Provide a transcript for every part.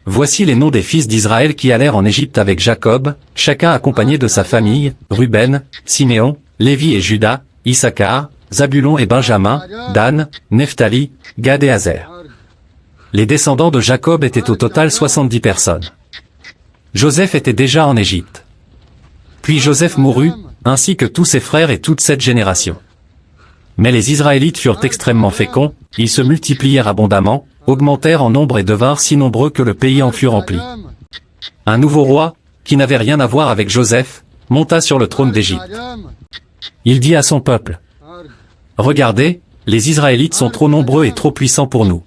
Voici les noms des fils d'Israël qui allèrent en Égypte avec Jacob, chacun accompagné de sa famille, Ruben, Siméon, Lévi et Juda, Issachar, Zabulon et Benjamin, Dan, Nephtali, Gad et Aser. Les descendants de Jacob étaient au total 70 personnes. Joseph était déjà en Égypte. Puis Joseph mourut, ainsi que tous ses frères et toute cette génération. Mais les Israélites furent extrêmement féconds, ils se multiplièrent abondamment, augmentèrent en nombre et devinrent si nombreux que le pays en fut rempli. Un nouveau roi, qui n'avait rien à voir avec Joseph, monta sur le trône d'Égypte. Il dit à son peuple: « Regardez, les Israélites sont trop nombreux et trop puissants pour nous.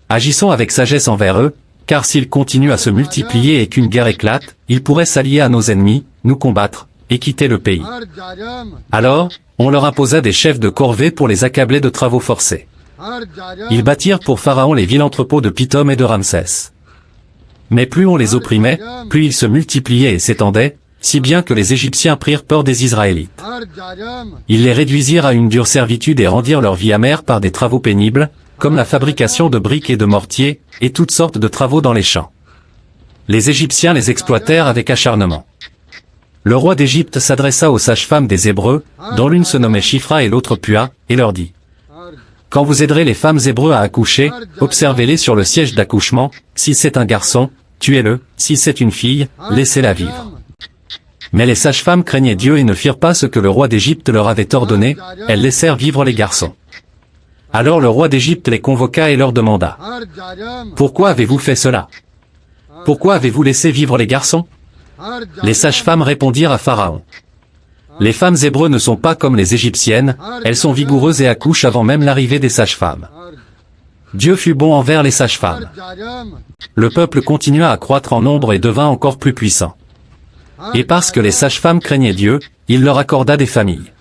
Agissons avec sagesse envers eux, car s'ils continuent à se multiplier et qu'une guerre éclate, ils pourraient s'allier à nos ennemis, nous combattre, et quitter le pays. » Alors, on leur imposa des chefs de corvée pour les accabler de travaux forcés. Ils bâtirent pour Pharaon les villes entrepôts de Pithom et de Ramsès. Mais plus on les opprimait, plus ils se multipliaient et s'étendaient, si bien que les Égyptiens prirent peur des Israélites. Ils les réduisirent à une dure servitude et rendirent leur vie amère par des travaux pénibles, comme la fabrication de briques et de mortiers, et toutes sortes de travaux dans les champs. Les Égyptiens les exploitèrent avec acharnement. Le roi d'Égypte s'adressa aux sages-femmes des Hébreux, dont l'une se nommait Shifra et l'autre Pua, et leur dit: « Quand vous aiderez les femmes hébreux à accoucher, observez-les sur le siège d'accouchement, si c'est un garçon, tuez-le, si c'est une fille, laissez-la vivre. » Mais les sages-femmes craignaient Dieu et ne firent pas ce que le roi d'Égypte leur avait ordonné, elles laissèrent vivre les garçons. Alors le roi d'Égypte les convoqua et leur demanda: « Pourquoi avez-vous fait cela? Pourquoi avez-vous laissé vivre les garçons ?» Les sages-femmes répondirent à Pharaon: « Les femmes hébreux ne sont pas comme les Égyptiennes, elles sont vigoureuses et accouchent avant même l'arrivée des sages-femmes. » Dieu fut bon envers les sages-femmes. Le peuple continua à croître en nombre et devint encore plus puissant. Et parce que les sages-femmes craignaient Dieu, il leur accorda des familles.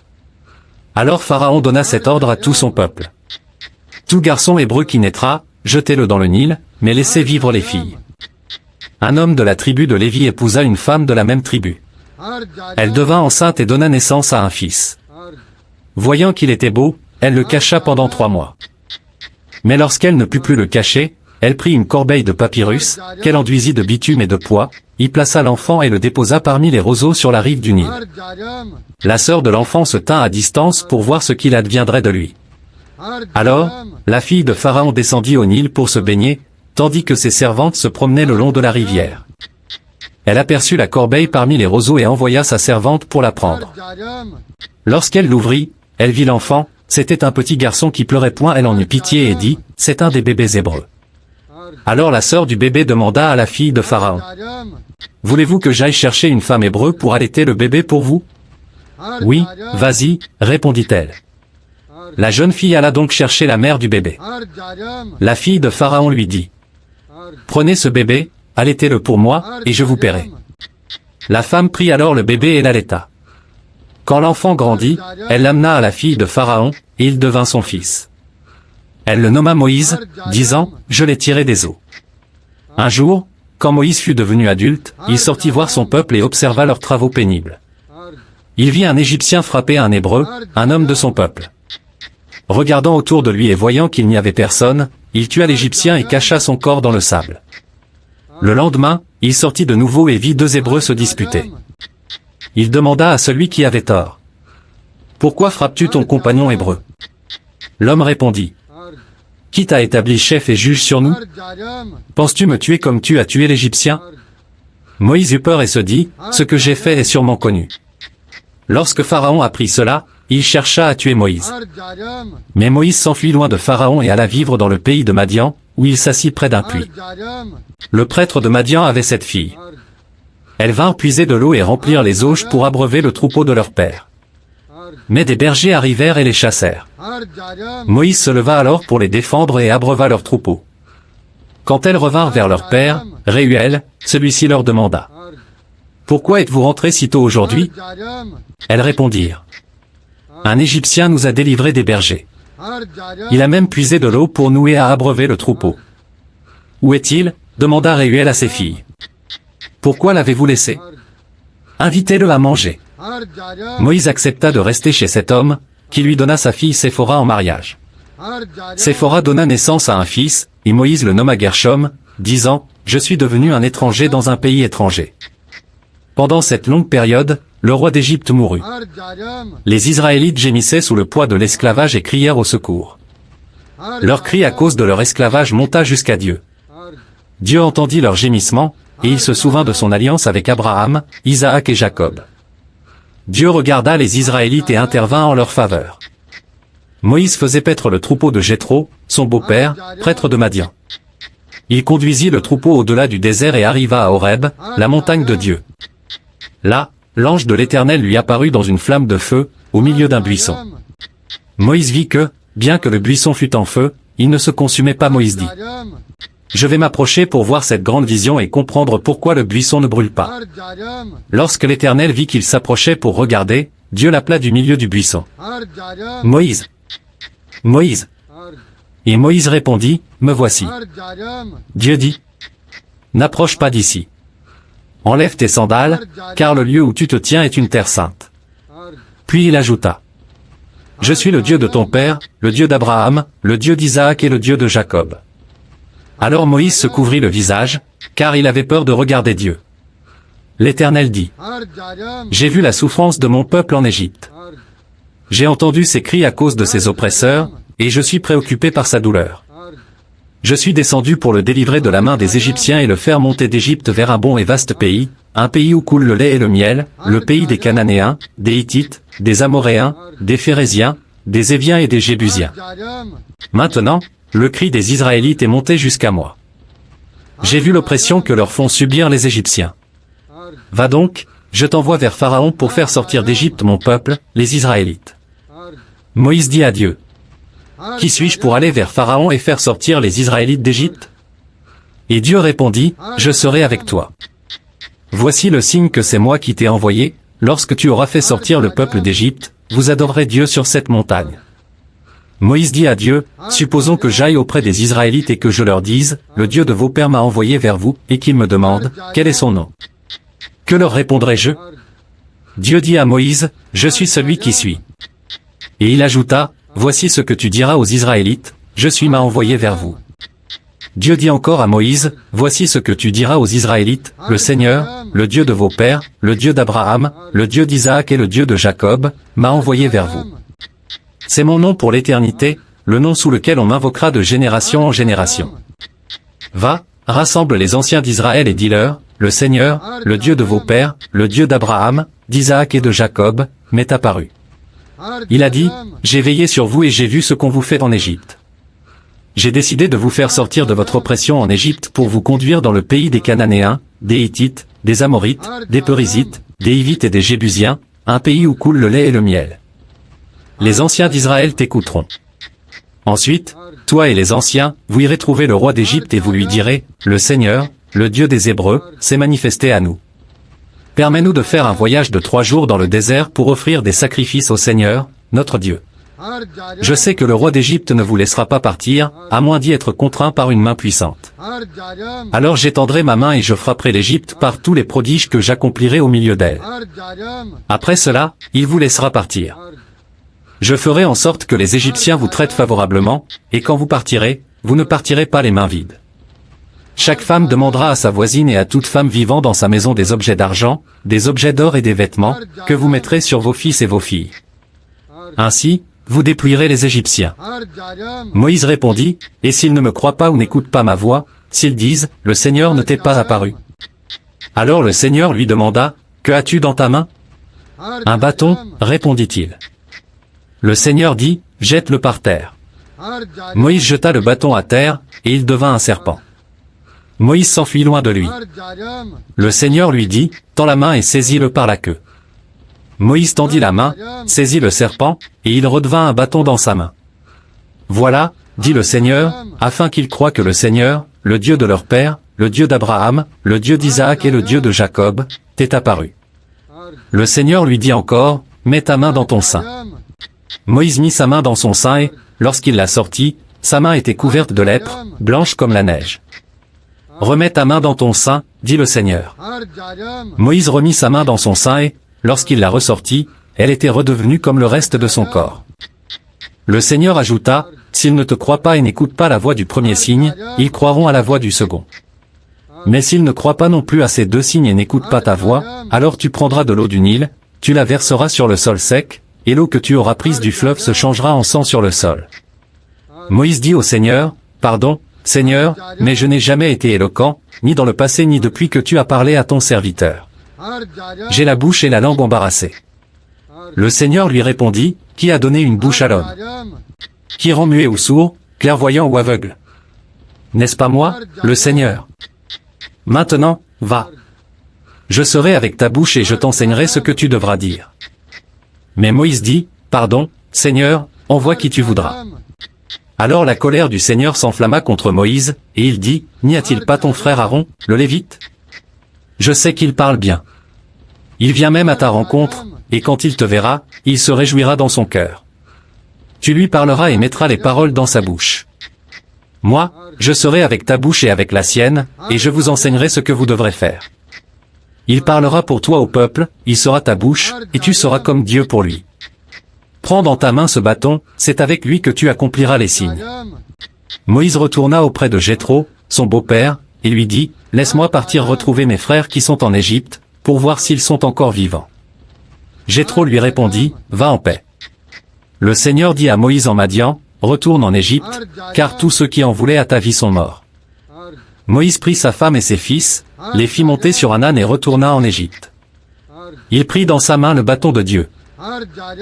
Alors Pharaon donna cet ordre à tout son peuple: « Tout garçon hébreu qui naîtra, jetez-le dans le Nil, mais laissez vivre les filles. » Un homme de la tribu de Lévi épousa une femme de la même tribu. Elle devint enceinte et donna naissance à un fils. Voyant qu'il était beau, elle le cacha pendant 3 mois. Mais lorsqu'elle ne put plus le cacher, elle prit une corbeille de papyrus, qu'elle enduisit de bitume et de pois, y plaça l'enfant et le déposa parmi les roseaux sur la rive du Nil. La sœur de l'enfant se tint à distance pour voir ce qu'il adviendrait de lui. Alors, la fille de Pharaon descendit au Nil pour se baigner, tandis que ses servantes se promenaient le long de la rivière. Elle aperçut la corbeille parmi les roseaux et envoya sa servante pour la prendre. Lorsqu'elle l'ouvrit, elle vit l'enfant, c'était un petit garçon qui pleurait point, elle en eut pitié et dit: « C'est un des bébés hébreux. » Alors la sœur du bébé demanda à la fille de Pharaon: « Voulez-vous que j'aille chercher une femme hébreu pour allaiter le bébé pour vous? »« Oui, vas-y, répondit-elle. La jeune fille alla donc chercher la mère du bébé. La fille de Pharaon lui dit: « Prenez ce bébé, allaitez-le pour moi, et je vous paierai. » La femme prit alors le bébé et l'allaita. Quand l'enfant grandit, elle l'amena à la fille de Pharaon, et il devint son fils. Elle le nomma Moïse, disant: « Je l'ai tiré des eaux. » Un jour, quand Moïse fut devenu adulte, il sortit voir son peuple et observa leurs travaux pénibles. Il vit un Égyptien frapper un Hébreu, un homme de son peuple. Regardant autour de lui et voyant qu'il n'y avait personne, il tua l'Égyptien et cacha son corps dans le sable. Le lendemain, il sortit de nouveau et vit 2 Hébreux se disputer. Il demanda à celui qui avait tort: « Pourquoi frappes-tu ton compagnon hébreu ?» L'homme répondit: « Qui t'a établi chef et juge sur nous? Penses-tu me tuer comme tu as tué l'Égyptien ?» Moïse eut peur et se dit: « Ce que j'ai fait est sûrement connu. » Lorsque Pharaon apprit cela, il chercha à tuer Moïse. Mais Moïse s'enfuit loin de Pharaon et alla vivre dans le pays de Madian, où il s'assit près d'un puits. Le prêtre de Madian avait cette fille. Elles vinrent puiser de l'eau et remplir les auges pour abreuver le troupeau de leur père. Mais des bergers arrivèrent et les chassèrent. Moïse se leva alors pour les défendre et abreuva leur troupeau. Quand elles revinrent vers leur père, Réuel, celui-ci leur demanda: « Pourquoi êtes-vous rentrés si tôt aujourd'hui ?» Elles répondirent: « Un Égyptien nous a délivrés des bergers. Il a même puisé de l'eau pour nous et a abreuvé le troupeau. »« Où est-il » demanda Réuel à ses filles. « Pourquoi l'avez-vous laissé? Invitez-le à manger. » Moïse accepta de rester chez cet homme, qui lui donna sa fille Séphora en mariage. Séphora donna naissance à un fils, et Moïse le nomma Gershom, disant: « je suis devenu un étranger dans un pays étranger. Pendant cette longue période, le roi d'Égypte mourut. Les Israélites gémissaient sous le poids de l'esclavage et crièrent au secours. Leur cri à cause de leur esclavage monta jusqu'à Dieu. Dieu entendit leurs gémissements, et il se souvint de son alliance avec Abraham, Isaac et Jacob. Dieu regarda les Israélites et intervint en leur faveur. Moïse faisait paître le troupeau de Jéthro, son beau-père, prêtre de Madian. Il conduisit le troupeau au-delà du désert et arriva à Horeb, la montagne de Dieu. Là, l'ange de l'Éternel lui apparut dans une flamme de feu, au milieu d'un buisson. Moïse vit que, bien que le buisson fût en feu, il ne se consumait pas. Moïse dit: Je vais m'approcher pour voir cette grande vision et comprendre pourquoi le buisson ne brûle pas. Lorsque l'Éternel vit qu'il s'approchait pour regarder, Dieu l'appela du milieu du buisson. Moïse. Moïse. Et Moïse répondit: Me voici. Dieu dit: N'approche pas d'ici. Enlève tes sandales, car le lieu où tu te tiens est une terre sainte. Puis il ajouta: Je suis le Dieu de ton père, le Dieu d'Abraham, le Dieu d'Isaac et le Dieu de Jacob. Alors Moïse se couvrit le visage, car il avait peur de regarder Dieu. L'Éternel dit: J'ai vu la souffrance de mon peuple en Égypte. J'ai entendu ses cris à cause de ses oppresseurs, et je suis préoccupé par sa douleur. Je suis descendu pour le délivrer de la main des Égyptiens et le faire monter d'Égypte vers un bon et vaste pays, un pays où coule le lait et le miel, le pays des Cananéens, des Hittites, des Amoréens, des Phéréziens, des Éviens et des Jébusiens. Maintenant, le cri des Israélites est monté jusqu'à moi. J'ai vu l'oppression que leur font subir les Égyptiens. Va donc, je t'envoie vers Pharaon pour faire sortir d'Égypte mon peuple, les Israélites. Moïse dit à Dieu: Qui suis-je pour aller vers Pharaon et faire sortir les Israélites d'Égypte? Et Dieu répondit: Je serai avec toi. Voici le signe que c'est moi qui t'ai envoyé, lorsque tu auras fait sortir le peuple d'Égypte, vous adorerez Dieu sur cette montagne. Moïse dit à Dieu: Supposons que j'aille auprès des Israélites et que je leur dise: Le Dieu de vos pères m'a envoyé vers vous, et qu'ils me demandent: Quel est son nom? Que leur répondrai-je? Dieu dit à Moïse: Je suis celui qui suis. Et il ajouta: Voici ce que tu diras aux Israélites: Je suis m'a envoyé vers vous. Dieu dit encore à Moïse: Voici ce que tu diras aux Israélites: Le Seigneur, le Dieu de vos pères, le Dieu d'Abraham, le Dieu d'Isaac et le Dieu de Jacob, m'a envoyé vers vous. C'est mon nom pour l'éternité, le nom sous lequel on m'invoquera de génération en génération. Va, rassemble les anciens d'Israël et dis-leur: Le Seigneur, le Dieu de vos pères, le Dieu d'Abraham, d'Isaac et de Jacob, m'est apparu. Il a dit: J'ai veillé sur vous et j'ai vu ce qu'on vous fait en Égypte. J'ai décidé de vous faire sortir de votre oppression en Égypte pour vous conduire dans le pays des Cananéens, des Hittites, des Amorites, des Perizzites, des Hivites et des Jébusiens, un pays où coule le lait et le miel. Les anciens d'Israël t'écouteront. Ensuite, toi et les anciens, vous irez trouver le roi d'Égypte et vous lui direz: Le Seigneur, le Dieu des Hébreux, s'est manifesté à nous. Permets-nous de faire un voyage de 3 jours dans le désert pour offrir des sacrifices au Seigneur, notre Dieu. Je sais que le roi d'Égypte ne vous laissera pas partir, à moins d'y être contraint par une main puissante. Alors j'étendrai ma main et je frapperai l'Égypte par tous les prodiges que j'accomplirai au milieu d'elle. Après cela, il vous laissera partir. Je ferai en sorte que les Égyptiens vous traitent favorablement, et quand vous partirez, vous ne partirez pas les mains vides. Chaque femme demandera à sa voisine et à toute femme vivant dans sa maison des objets d'argent, des objets d'or et des vêtements, que vous mettrez sur vos fils et vos filles. Ainsi, vous dépouillerez les Égyptiens. Moïse répondit: Et s'ils ne me croient pas ou n'écoutent pas ma voix, s'ils disent: Le Seigneur ne t'est pas apparu. Alors le Seigneur lui demanda: Que as-tu dans ta main? Un bâton, répondit-il. Le Seigneur dit: Jette-le par terre. Moïse jeta le bâton à terre, et il devint un serpent. Moïse s'enfuit loin de lui. Le Seigneur lui dit: Tends la main et saisis-le par la queue. Moïse tendit la main, saisit le serpent, et il redevint un bâton dans sa main. Voilà, dit le Seigneur, afin qu'ils croient que le Seigneur, le Dieu de leur père, le Dieu d'Abraham, le Dieu d'Isaac et le Dieu de Jacob, t'est apparu. Le Seigneur lui dit encore: Mets ta main dans ton sein. Moïse mit sa main dans son sein et, lorsqu'il la sortit, sa main était couverte de lèpre, blanche comme la neige. Remets ta main dans ton sein, dit le Seigneur. Moïse remit sa main dans son sein et, lorsqu'il la ressortit, elle était redevenue comme le reste de son corps. Le Seigneur ajouta: S'ils ne te croient pas et n'écoutent pas la voix du premier signe, ils croiront à la voix du second. Mais s'ils ne croient pas non plus à ces deux signes et n'écoutent pas ta voix, alors tu prendras de l'eau du Nil, tu la verseras sur le sol sec, et l'eau que tu auras prise du fleuve se changera en sang sur le sol. Moïse dit au Seigneur, « Pardon, Seigneur, mais je n'ai jamais été éloquent, ni dans le passé ni depuis que tu as parlé à ton serviteur. J'ai la bouche et la langue embarrassées. » Le Seigneur lui répondit, « Qui a donné une bouche à l'homme? Qui rend muet ou sourd, clairvoyant ou aveugle? N'est-ce pas moi, le Seigneur? Maintenant, va. Je serai avec ta bouche et je t'enseignerai ce que tu devras dire. » Mais Moïse dit, « Pardon, Seigneur, envoie qui tu voudras. » Alors la colère du Seigneur s'enflamma contre Moïse, et il dit, « N'y a-t-il pas ton frère Aaron, le Lévite? Je sais qu'il parle bien. Il vient même à ta rencontre, et quand il te verra, il se réjouira dans son cœur. Tu lui parleras et mettras les paroles dans sa bouche. Moi, je serai avec ta bouche et avec la sienne, et je vous enseignerai ce que vous devrez faire. Il parlera pour toi au peuple, il sera ta bouche, et tu seras comme Dieu pour lui. Prends dans ta main ce bâton, c'est avec lui que tu accompliras les signes. » Moïse retourna auprès de Jéthro, son beau-père, et lui dit, « Laisse-moi partir retrouver mes frères qui sont en Égypte, pour voir s'ils sont encore vivants. » Jéthro lui répondit, « Va en paix. » Le Seigneur dit à Moïse en Madian, « Retourne en Égypte, car tous ceux qui en voulaient à ta vie sont morts. » Moïse prit sa femme et ses fils, les fit monter sur un âne et retourna en Égypte. Il prit dans sa main le bâton de Dieu.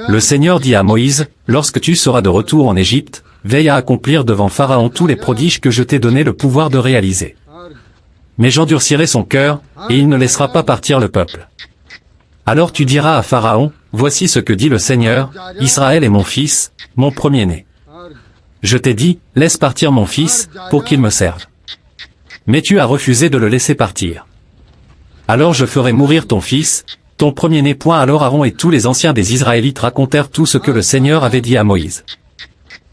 Le Seigneur dit à Moïse, « Lorsque tu seras de retour en Égypte, veille à accomplir devant Pharaon tous les prodiges que je t'ai donné le pouvoir de réaliser. Mais j'endurcirai son cœur, et il ne laissera pas partir le peuple. Alors tu diras à Pharaon, voici ce que dit le Seigneur, Israël est mon fils, mon premier-né. Je t'ai dit, laisse partir mon fils, pour qu'il me serve. Mais tu as refusé de le laisser partir. Alors je ferai mourir ton fils, ton premier-né. » Alors Aaron et tous les anciens des Israélites racontèrent tout ce que le Seigneur avait dit à Moïse.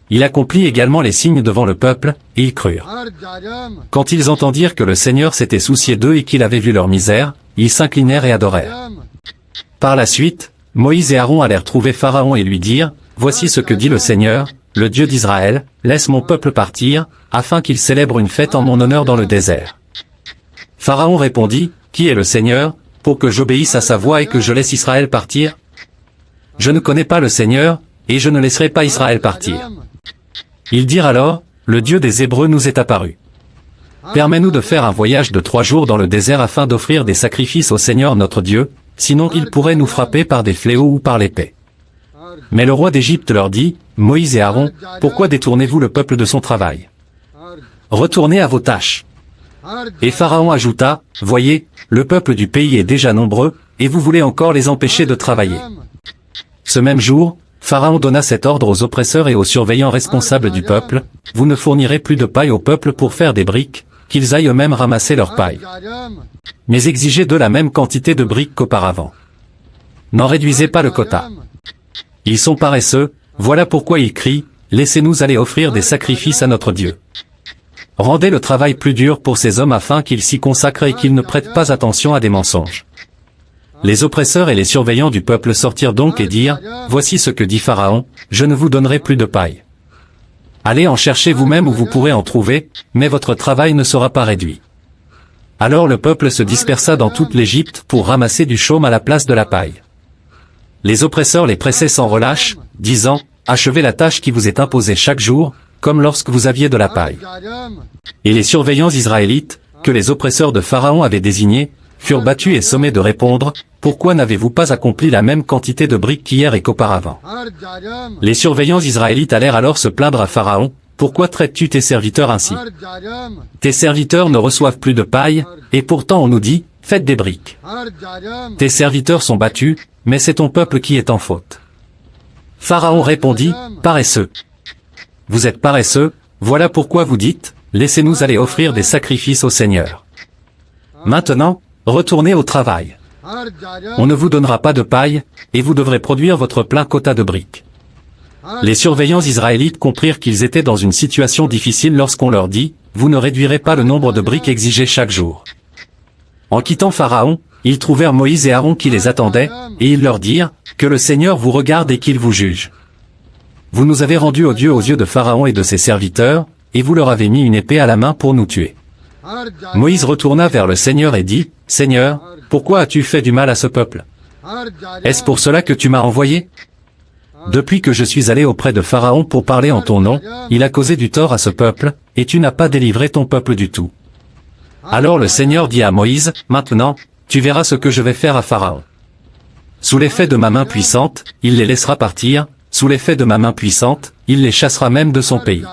Il accomplit également les signes devant le peuple, et ils crurent. Quand ils entendirent que le Seigneur s'était soucié d'eux et qu'il avait vu leur misère, ils s'inclinèrent et adorèrent. Par la suite, Moïse et Aaron allèrent trouver Pharaon et lui dirent, « Voici ce que dit le Seigneur, le Dieu d'Israël, laisse mon peuple partir, afin qu'il célèbre une fête en mon honneur dans le désert. » Pharaon répondit, « Qui est le Seigneur, pour que j'obéisse à sa voix et que je laisse Israël partir? Je ne connais pas le Seigneur, et je ne laisserai pas Israël partir. » Ils dirent alors, « Le Dieu des Hébreux nous est apparu. Permets-nous de faire un voyage de 3 jours dans le désert afin d'offrir des sacrifices au Seigneur notre Dieu, sinon il pourrait nous frapper par des fléaux ou par l'épée. » Mais le roi d'Égypte leur dit, « Moïse et Aaron, pourquoi détournez-vous le peuple de son travail? Retournez à vos tâches. » Et Pharaon ajouta, « Voyez, le peuple du pays est déjà nombreux, et vous voulez encore les empêcher de travailler. » Ce même jour, Pharaon donna cet ordre aux oppresseurs et aux surveillants responsables du peuple, « Vous ne fournirez plus de paille au peuple pour faire des briques, qu'ils aillent eux-mêmes ramasser leur paille. Mais exigez d'eux la même quantité de briques qu'auparavant. N'en réduisez pas le quota. Ils sont paresseux, voilà pourquoi ils crient, « Laissez-nous aller offrir des sacrifices à notre Dieu. » Rendez le travail plus dur pour ces hommes afin qu'ils s'y consacrent et qu'ils ne prêtent pas attention à des mensonges. » Les oppresseurs et les surveillants du peuple sortirent donc et dirent, « Voici ce que dit Pharaon, je ne vous donnerai plus de paille. Allez en chercher vous-même où vous pourrez en trouver, mais votre travail ne sera pas réduit. » Alors le peuple se dispersa dans toute l'Égypte pour ramasser du chaume à la place de la paille. Les oppresseurs les pressaient sans relâche, disant, « Achevez la tâche qui vous est imposée chaque jour, comme lorsque vous aviez de la paille. » Et les surveillants israélites, que les oppresseurs de Pharaon avaient désignés, furent battus et sommés de répondre, « Pourquoi n'avez-vous pas accompli la même quantité de briques qu'hier et qu'auparavant? » Les surveillants israélites allèrent alors se plaindre à Pharaon, « Pourquoi traites-tu tes serviteurs ainsi? Tes serviteurs ne reçoivent plus de paille, et pourtant on nous dit, faites des briques. Tes serviteurs sont battus, mais c'est ton peuple qui est en faute. » Pharaon répondit, « Paresseux. Vous êtes paresseux, voilà pourquoi vous dites, laissez-nous aller offrir des sacrifices au Seigneur. Maintenant, retournez au travail. On ne vous donnera pas de paille, et vous devrez produire votre plein quota de briques. » Les surveillants israélites comprirent qu'ils étaient dans une situation difficile lorsqu'on leur dit, « Vous ne réduirez pas le nombre de briques exigées chaque jour. » En quittant Pharaon, ils trouvèrent Moïse et Aaron qui les attendaient, et ils leur dirent, « Que le Seigneur vous regarde et qu'il vous juge. Vous nous avez rendus odieux aux yeux de Pharaon et de ses serviteurs, et vous leur avez mis une épée à la main pour nous tuer. Moïse retourna vers le Seigneur et dit, « Seigneur, pourquoi as-tu fait du mal à ce peuple? Est-ce pour cela que tu m'as envoyé? Depuis que je suis allé auprès de Pharaon pour parler en ton nom, il a causé du tort à ce peuple, et tu n'as pas délivré ton peuple du tout. » Alors le Seigneur dit à Moïse, « Maintenant, tu verras ce que je vais faire à Pharaon. Sous l'effet de ma main puissante, il les laissera partir, sous l'effet de ma main puissante, il les chassera même de son pays. »